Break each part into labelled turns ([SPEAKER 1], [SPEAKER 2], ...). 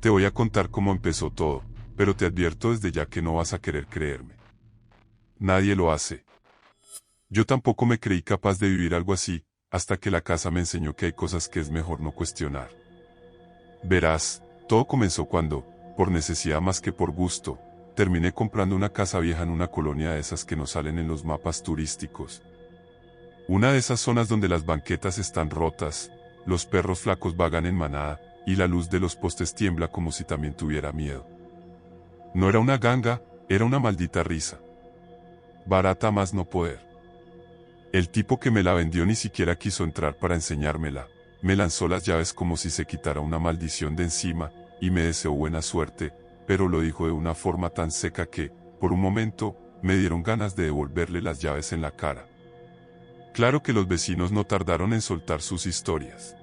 [SPEAKER 1] Te voy a contar cómo empezó todo, pero te advierto desde ya que no vas a querer creerme. Nadie lo hace. Yo tampoco me creí capaz de vivir algo así, hasta que la casa me enseñó que hay cosas que es mejor no cuestionar. Verás, todo comenzó cuando, por necesidad más que por gusto, terminé comprando una casa vieja en una colonia de esas que no salen en los mapas turísticos. Una de esas zonas donde las banquetas están rotas, los perros flacos vagan en manada, y la luz de los postes tiembla como si también tuviera miedo. No era una ganga, era una maldita risa. Barata más no poder. El tipo que me la vendió ni siquiera quiso entrar para enseñármela, me lanzó las llaves como si se quitara una maldición de encima, y me deseó buena suerte, pero lo dijo de una forma tan seca que, por un momento, me dieron ganas de devolverle las llaves en la cara. Claro que los vecinos no tardaron en soltar sus historias.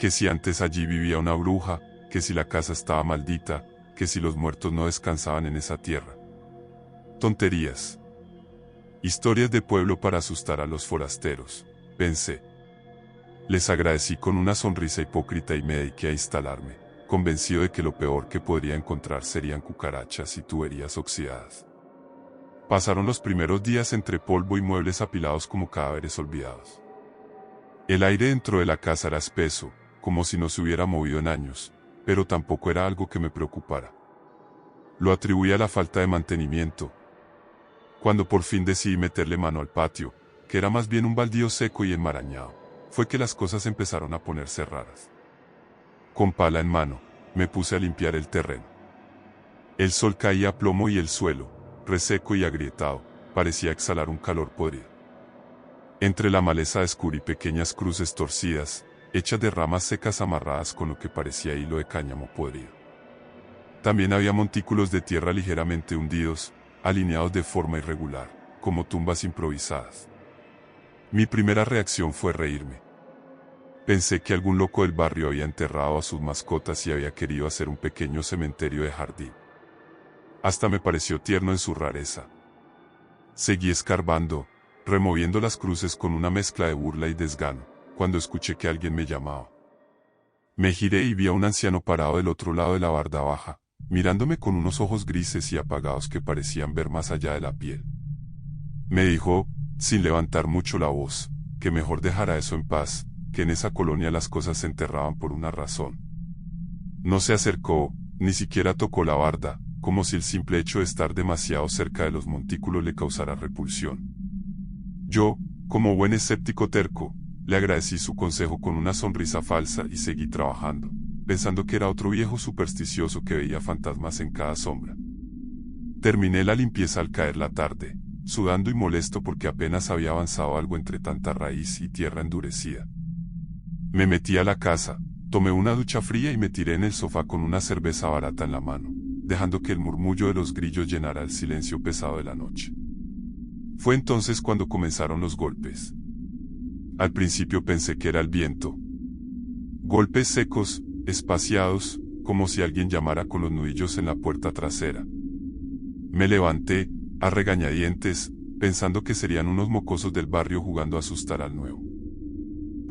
[SPEAKER 1] Que si antes allí vivía una bruja, que si la casa estaba maldita, que si los muertos no descansaban en esa tierra. Tonterías. Historias de pueblo para asustar a los forasteros, pensé. Les agradecí con una sonrisa hipócrita y me dediqué a instalarme, convencido de que lo peor que podría encontrar serían cucarachas y tuberías oxidadas. Pasaron los primeros días entre polvo y muebles apilados como cadáveres olvidados. El aire dentro de la casa era espeso, como si no se hubiera movido en años, pero tampoco era algo que me preocupara. Lo atribuía a la falta de mantenimiento. Cuando por fin decidí meterle mano al patio, que era más bien un baldío seco y enmarañado, fue que las cosas empezaron a ponerse raras. Con pala en mano, me puse a limpiar el terreno. El sol caía a plomo y el suelo, reseco y agrietado, parecía exhalar un calor podrido. Entre la maleza descubrí pequeñas cruces torcidas, hechas de ramas secas amarradas con lo que parecía hilo de cáñamo podrido. También había montículos de tierra ligeramente hundidos, alineados de forma irregular, como tumbas improvisadas. Mi primera reacción fue reírme. Pensé que algún loco del barrio había enterrado a sus mascotas y había querido hacer un pequeño cementerio de jardín. Hasta me pareció tierno en su rareza. Seguí escarbando, removiendo las cruces con una mezcla de burla y desgano, cuando escuché que alguien me llamaba. Me giré y vi a un anciano parado del otro lado de la barda baja, mirándome con unos ojos grises y apagados que parecían ver más allá de la piel. Me dijo, sin levantar mucho la voz, que mejor dejara eso en paz, que en esa colonia las cosas se enterraban por una razón. No se acercó, ni siquiera tocó la barda, como si el simple hecho de estar demasiado cerca de los montículos le causara repulsión. Yo, como buen escéptico terco, le agradecí su consejo con una sonrisa falsa y seguí trabajando, pensando que era otro viejo supersticioso que veía fantasmas en cada sombra. Terminé la limpieza al caer la tarde, sudando y molesto porque apenas había avanzado algo entre tanta raíz y tierra endurecida. Me metí a la casa, tomé una ducha fría y me tiré en el sofá con una cerveza barata en la mano, dejando que el murmullo de los grillos llenara el silencio pesado de la noche. Fue entonces cuando comenzaron los golpes. Al principio pensé que era el viento. Golpes secos, espaciados, como si alguien llamara con los nudillos en la puerta trasera. Me levanté, a regañadientes, pensando que serían unos mocosos del barrio jugando a asustar al nuevo.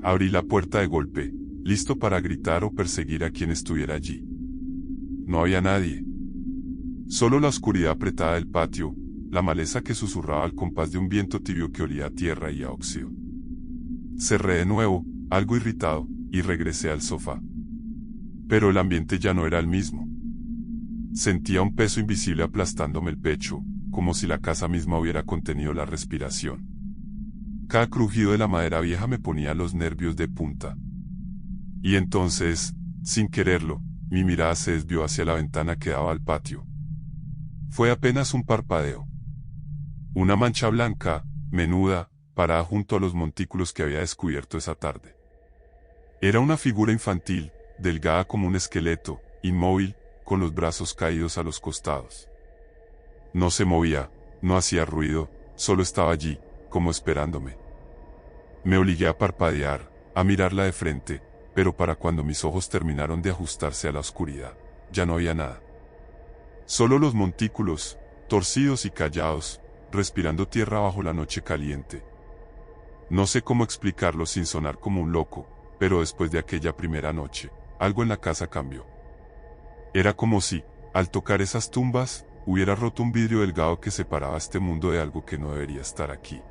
[SPEAKER 1] Abrí la puerta de golpe, listo para gritar o perseguir a quien estuviera allí. No había nadie. Solo la oscuridad apretada del patio, la maleza que susurraba al compás de un viento tibio que olía a tierra y a óxido. Cerré de nuevo, algo irritado, y regresé al sofá. Pero el ambiente ya no era el mismo. Sentía un peso invisible aplastándome el pecho, como si la casa misma hubiera contenido la respiración. Cada crujido de la madera vieja me ponía los nervios de punta. Y entonces, sin quererlo, mi mirada se desvió hacia la ventana que daba al patio. Fue apenas un parpadeo. Una mancha blanca, menuda, parada junto a los montículos que había descubierto esa tarde. Era una figura infantil, delgada como un esqueleto, inmóvil, con los brazos caídos a los costados. No se movía, no hacía ruido, solo estaba allí, como esperándome. Me obligué a parpadear, a mirarla de frente, pero para cuando mis ojos terminaron de ajustarse a la oscuridad, ya no había nada. Solo los montículos, torcidos y callados, respirando tierra bajo la noche caliente. No sé cómo explicarlo sin sonar como un loco, pero después de aquella primera noche, algo en la casa cambió. Era como si, al tocar esas tumbas, hubiera roto un vidrio delgado que separaba este mundo de algo que no debería estar aquí.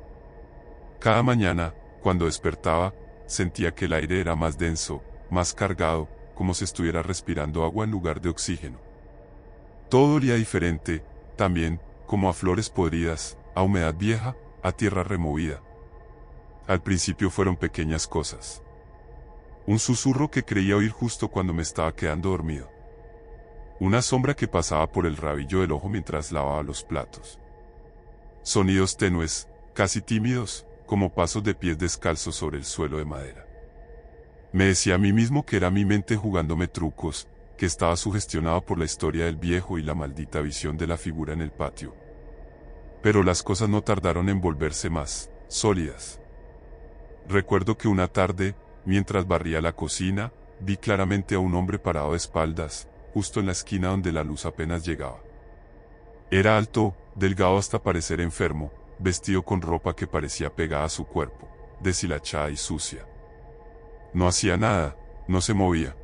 [SPEAKER 1] Cada mañana, cuando despertaba, sentía que el aire era más denso, más cargado, como si estuviera respirando agua en lugar de oxígeno. Todo olía diferente, también, como a flores podridas, a humedad vieja, a tierra removida. Al principio fueron pequeñas cosas. Un susurro que creía oír justo cuando me estaba quedando dormido. Una sombra que pasaba por el rabillo del ojo mientras lavaba los platos. Sonidos tenues, casi tímidos, como pasos de pies descalzos sobre el suelo de madera. Me decía a mí mismo que era mi mente jugándome trucos, que estaba sugestionado por la historia del viejo y la maldita visión de la figura en el patio. Pero las cosas no tardaron en volverse más sólidas. Recuerdo que una tarde, mientras barría la cocina, vi claramente a un hombre parado de espaldas, justo en la esquina donde la luz apenas llegaba. Era alto, delgado hasta parecer enfermo, vestido con ropa que parecía pegada a su cuerpo, deshilachada y sucia. No hacía nada, no se movía.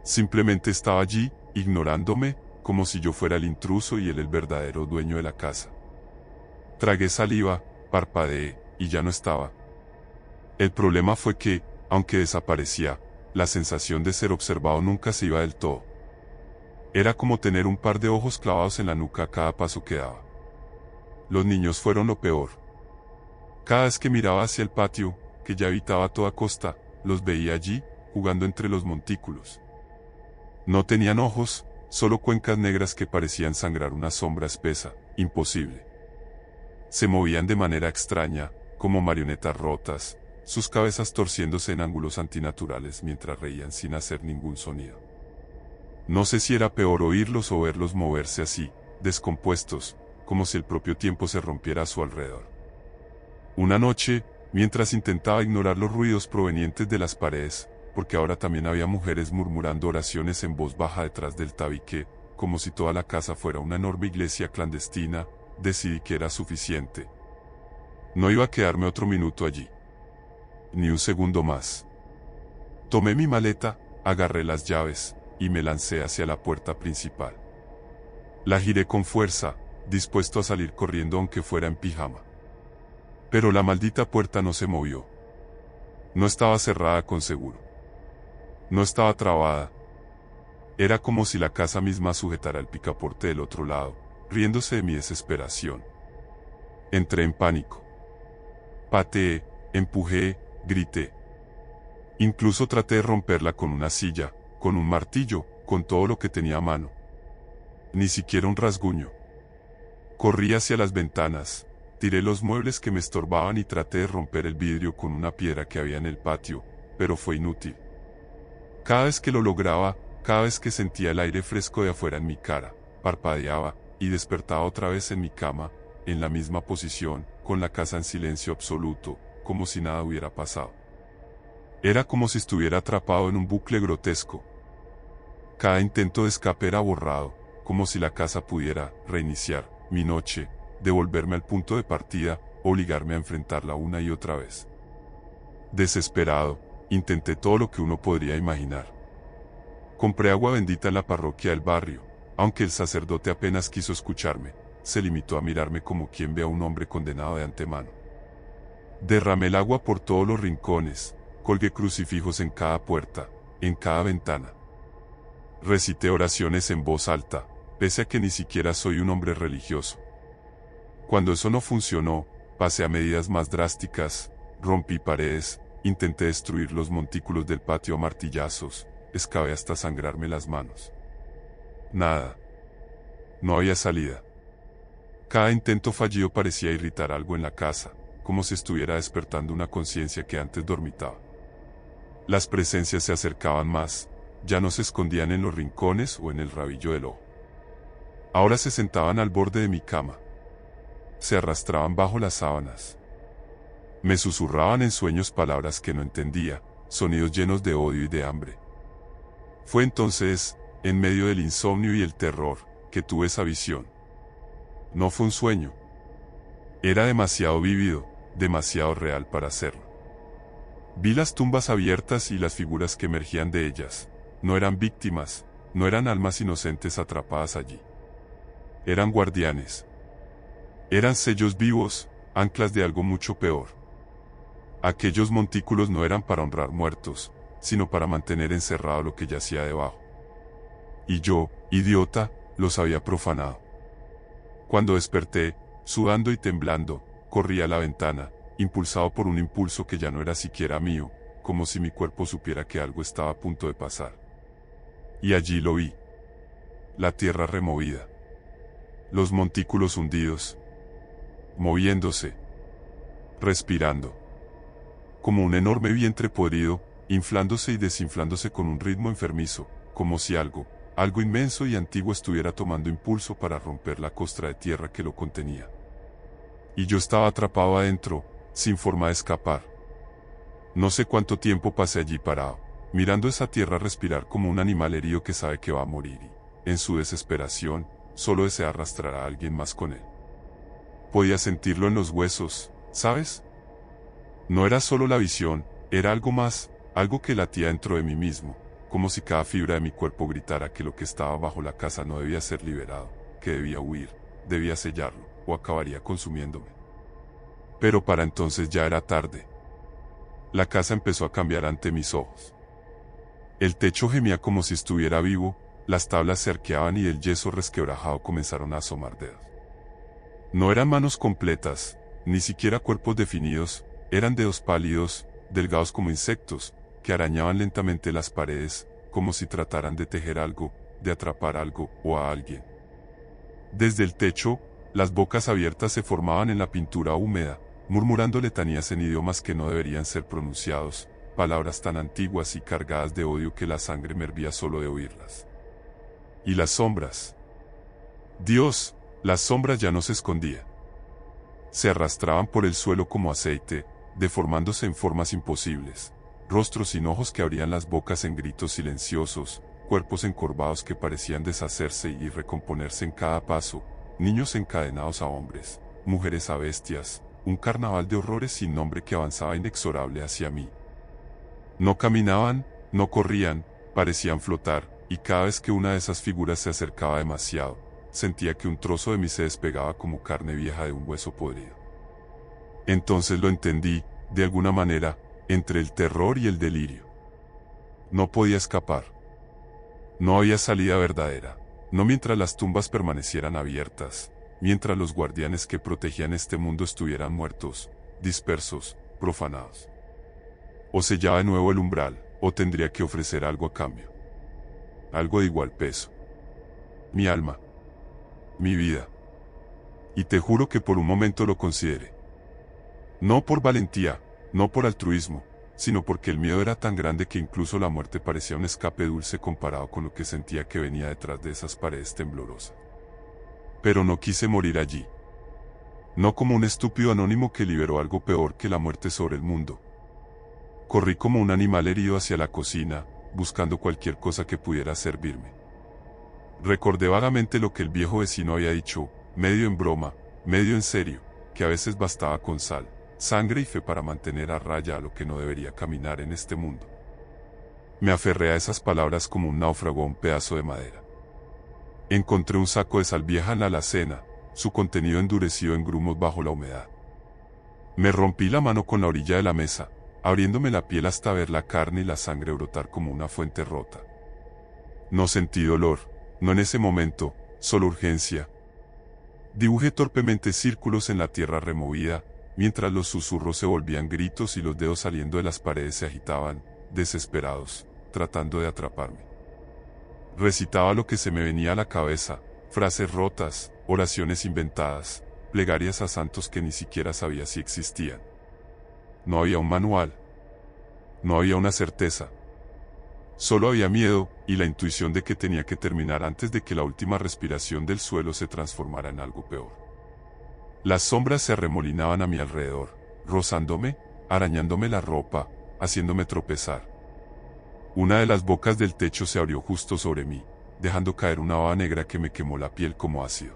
[SPEAKER 1] Simplemente estaba allí, ignorándome, como si yo fuera el intruso y él el verdadero dueño de la casa. Tragué saliva, parpadeé, y ya no estaba. El problema fue que, aunque desaparecía, la sensación de ser observado nunca se iba del todo. Era como tener un par de ojos clavados en la nuca a cada paso que daba. Los niños fueron lo peor. Cada vez que miraba hacia el patio, que ya evitaba a toda costa, los veía allí, jugando entre los montículos. No tenían ojos, solo cuencas negras que parecían sangrar una sombra espesa, imposible. Se movían de manera extraña, como marionetas rotas, sus cabezas torciéndose en ángulos antinaturales mientras reían sin hacer ningún sonido. No sé si era peor oírlos o verlos moverse así, descompuestos, como si el propio tiempo se rompiera a su alrededor. Una noche, mientras intentaba ignorar los ruidos provenientes de las paredes, porque ahora también había mujeres murmurando oraciones en voz baja detrás del tabique, como si toda la casa fuera una enorme iglesia clandestina, decidí que era suficiente. No iba a quedarme otro minuto allí. Ni un segundo más. Tomé mi maleta, agarré las llaves, y me lancé hacia la puerta principal. La giré con fuerza, dispuesto a salir corriendo aunque fuera en pijama. Pero la maldita puerta no se movió. No estaba cerrada con seguro. No estaba trabada. Era como si la casa misma sujetara el picaporte del otro lado, riéndose de mi desesperación. Entré en pánico. Pateé, empujé, grité. Incluso traté de romperla con una silla, con un martillo, con todo lo que tenía a mano. Ni siquiera un rasguño. Corrí hacia las ventanas, tiré los muebles que me estorbaban y traté de romper el vidrio con una piedra que había en el patio, pero fue inútil. Cada vez que lo lograba, cada vez que sentía el aire fresco de afuera en mi cara, parpadeaba, y despertaba otra vez en mi cama, en la misma posición, con la casa en silencio absoluto, como si nada hubiera pasado. Era como si estuviera atrapado en un bucle grotesco. Cada intento de escape era borrado, como si la casa pudiera reiniciar mi noche, devolverme al punto de partida, obligarme a enfrentarla una y otra vez. Desesperado, intenté todo lo que uno podría imaginar. Compré agua bendita en la parroquia del barrio, aunque el sacerdote apenas quiso escucharme, se limitó a mirarme como quien ve a un hombre condenado de antemano. Derramé el agua por todos los rincones, colgué crucifijos en cada puerta, en cada ventana. Recité oraciones en voz alta, pese a que ni siquiera soy un hombre religioso. Cuando eso no funcionó, pasé a medidas más drásticas, rompí paredes, intenté destruir los montículos del patio a martillazos, excavé hasta sangrarme las manos. Nada. No había salida. Cada intento fallido parecía irritar algo en la casa, como si estuviera despertando una conciencia que antes dormitaba. Las presencias se acercaban más, ya no se escondían en los rincones o en el rabillo del ojo. Ahora se sentaban al borde de mi cama. Se arrastraban bajo las sábanas. Me susurraban en sueños palabras que no entendía, sonidos llenos de odio y de hambre. Fue entonces, en medio del insomnio y el terror, que tuve esa visión. No fue un sueño. Era demasiado vívido, demasiado real para hacerlo. Vi las tumbas abiertas y las figuras que emergían de ellas. No eran víctimas, no eran almas inocentes atrapadas allí. Eran guardianes. Eran sellos vivos, anclas de algo mucho peor. Aquellos montículos no eran para honrar muertos, sino para mantener encerrado lo que yacía debajo. Y yo, idiota, los había profanado. Cuando desperté, sudando y temblando, corrí a la ventana, impulsado por un impulso que ya no era siquiera mío, como si mi cuerpo supiera que algo estaba a punto de pasar. Y allí lo vi. La tierra removida. Los montículos hundidos. Moviéndose. Respirando. Como un enorme vientre podrido, inflándose y desinflándose con un ritmo enfermizo, como si algo inmenso y antiguo estuviera tomando impulso para romper la costra de tierra que lo contenía. Y yo estaba atrapado adentro, sin forma de escapar. No sé cuánto tiempo pasé allí parado, mirando esa tierra respirar como un animal herido que sabe que va a morir y, en su desesperación, solo desea arrastrar a alguien más con él. Podía sentirlo en los huesos, ¿sabes? No era solo la visión, era algo más, algo que latía dentro de mí mismo, como si cada fibra de mi cuerpo gritara que lo que estaba bajo la casa no debía ser liberado, que debía huir, debía sellarlo, o acabaría consumiéndome. Pero para entonces ya era tarde. La casa empezó a cambiar ante mis ojos. El techo gemía como si estuviera vivo, las tablas se arqueaban y del yeso resquebrajado comenzaron a asomar dedos. No eran manos completas, ni siquiera cuerpos definidos, eran dedos pálidos, delgados como insectos, que arañaban lentamente las paredes, como si trataran de tejer algo, de atrapar algo o a alguien. Desde el techo, las bocas abiertas se formaban en la pintura húmeda, murmurando letanías en idiomas que no deberían ser pronunciados, palabras tan antiguas y cargadas de odio que la sangre me hervía solo de oírlas. Y las sombras. Dios, las sombras ya no se escondían. Se arrastraban por el suelo como aceite, deformándose en formas imposibles, rostros sin ojos que abrían las bocas en gritos silenciosos, cuerpos encorvados que parecían deshacerse y recomponerse en cada paso, niños encadenados a hombres, mujeres a bestias, un carnaval de horrores sin nombre que avanzaba inexorable hacia mí. No caminaban, no corrían, parecían flotar, y cada vez que una de esas figuras se acercaba demasiado, sentía que un trozo de mí se despegaba como carne vieja de un hueso podrido. Entonces lo entendí, de alguna manera, entre el terror y el delirio. No podía escapar. No había salida verdadera, no mientras las tumbas permanecieran abiertas, mientras los guardianes que protegían este mundo estuvieran muertos, dispersos, profanados. O sellaba de nuevo el umbral, o tendría que ofrecer algo a cambio. Algo de igual peso. Mi alma. Mi vida. Y te juro que por un momento lo consideré. No por valentía, no por altruismo, sino porque el miedo era tan grande que incluso la muerte parecía un escape dulce comparado con lo que sentía que venía detrás de esas paredes temblorosas. Pero no quise morir allí. No como un estúpido anónimo que liberó algo peor que la muerte sobre el mundo. Corrí como un animal herido hacia la cocina, buscando cualquier cosa que pudiera servirme. Recordé vagamente lo que el viejo vecino había dicho, medio en broma, medio en serio, que a veces bastaba con sal, sangre y fe para mantener a raya a lo que no debería caminar en este mundo. Me aferré a esas palabras como un náufrago a un pedazo de madera. Encontré un saco de sal vieja en la alacena, su contenido endurecido en grumos bajo la humedad. Me rompí la mano con la orilla de la mesa, abriéndome la piel hasta ver la carne y la sangre brotar como una fuente rota. No sentí dolor, no en ese momento, solo urgencia. Dibujé torpemente círculos en la tierra removida, mientras los susurros se volvían gritos y los dedos saliendo de las paredes se agitaban, desesperados, tratando de atraparme. Recitaba lo que se me venía a la cabeza, frases rotas, oraciones inventadas, plegarias a santos que ni siquiera sabía si existían. No había un manual. No había una certeza. Solo había miedo, y la intuición de que tenía que terminar antes de que la última respiración del suelo se transformara en algo peor. Las sombras se arremolinaban a mi alrededor, rozándome, arañándome la ropa, haciéndome tropezar. Una de las bocas del techo se abrió justo sobre mí, dejando caer una baba negra que me quemó la piel como ácido.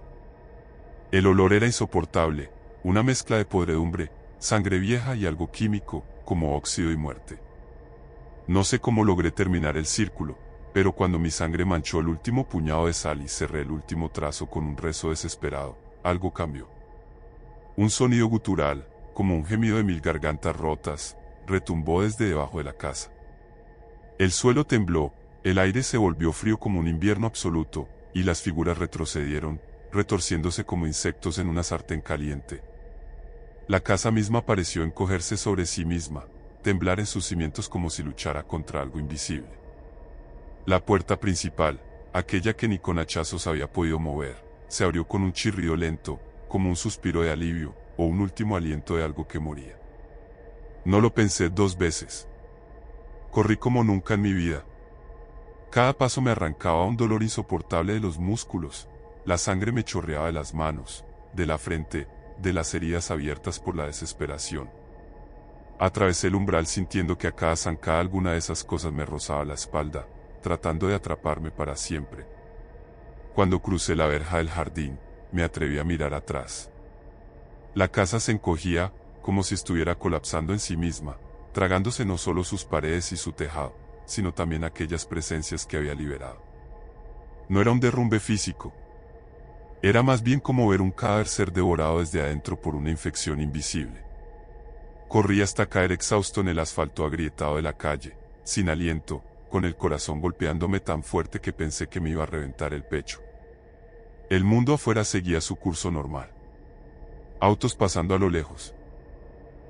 [SPEAKER 1] El olor era insoportable, una mezcla de podredumbre, sangre vieja y algo químico, como óxido y muerte. No sé cómo logré terminar el círculo, pero cuando mi sangre manchó el último puñado de sal y cerré el último trazo con un rezo desesperado, algo cambió. Un sonido gutural, como un gemido de 1000 gargantas rotas, retumbó desde debajo de la casa. El suelo tembló, el aire se volvió frío como un invierno absoluto, y las figuras retrocedieron, retorciéndose como insectos en una sartén caliente. La casa misma pareció encogerse sobre sí misma, temblar en sus cimientos como si luchara contra algo invisible. La puerta principal, aquella que ni con hachazos había podido mover, se abrió con un chirrido lento, como un suspiro de alivio, o un último aliento de algo que moría. No lo pensé 2 veces. Corrí como nunca en mi vida. Cada paso me arrancaba un dolor insoportable de los músculos, la sangre me chorreaba de las manos, de la frente, de las heridas abiertas por la desesperación. Atravesé el umbral sintiendo que a cada zancada alguna de esas cosas me rozaba la espalda, tratando de atraparme para siempre. Cuando crucé la verja del jardín, me atreví a mirar atrás. La casa se encogía, como si estuviera colapsando en sí misma, tragándose no solo sus paredes y su tejado, sino también aquellas presencias que había liberado. No era un derrumbe físico. Era más bien como ver un cadáver ser devorado desde adentro por una infección invisible. Corrí hasta caer exhausto en el asfalto agrietado de la calle, sin aliento, con el corazón golpeándome tan fuerte que pensé que me iba a reventar el pecho. El mundo afuera seguía su curso normal. Autos pasando a lo lejos.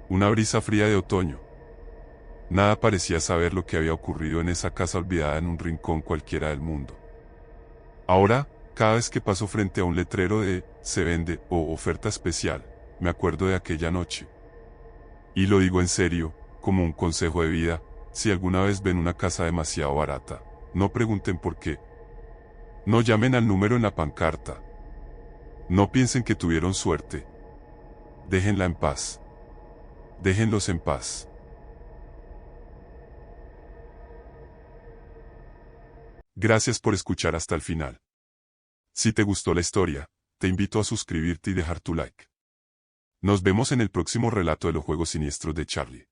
[SPEAKER 1] Una brisa fría de otoño. Nada parecía saber lo que había ocurrido en esa casa olvidada en un rincón cualquiera del mundo. Ahora, cada vez que paso frente a un letrero de "se vende" o "oferta especial", me acuerdo de aquella noche. Y lo digo en serio, como un consejo de vida: si alguna vez ven una casa demasiado barata, no pregunten por qué. No llamen al número en la pancarta. No piensen que tuvieron suerte. Déjenla en paz. Déjenlos en paz. Gracias por escuchar hasta el final. Si te gustó la historia, te invito a suscribirte y dejar tu like. Nos vemos en el próximo relato de los juegos siniestros de Charlie.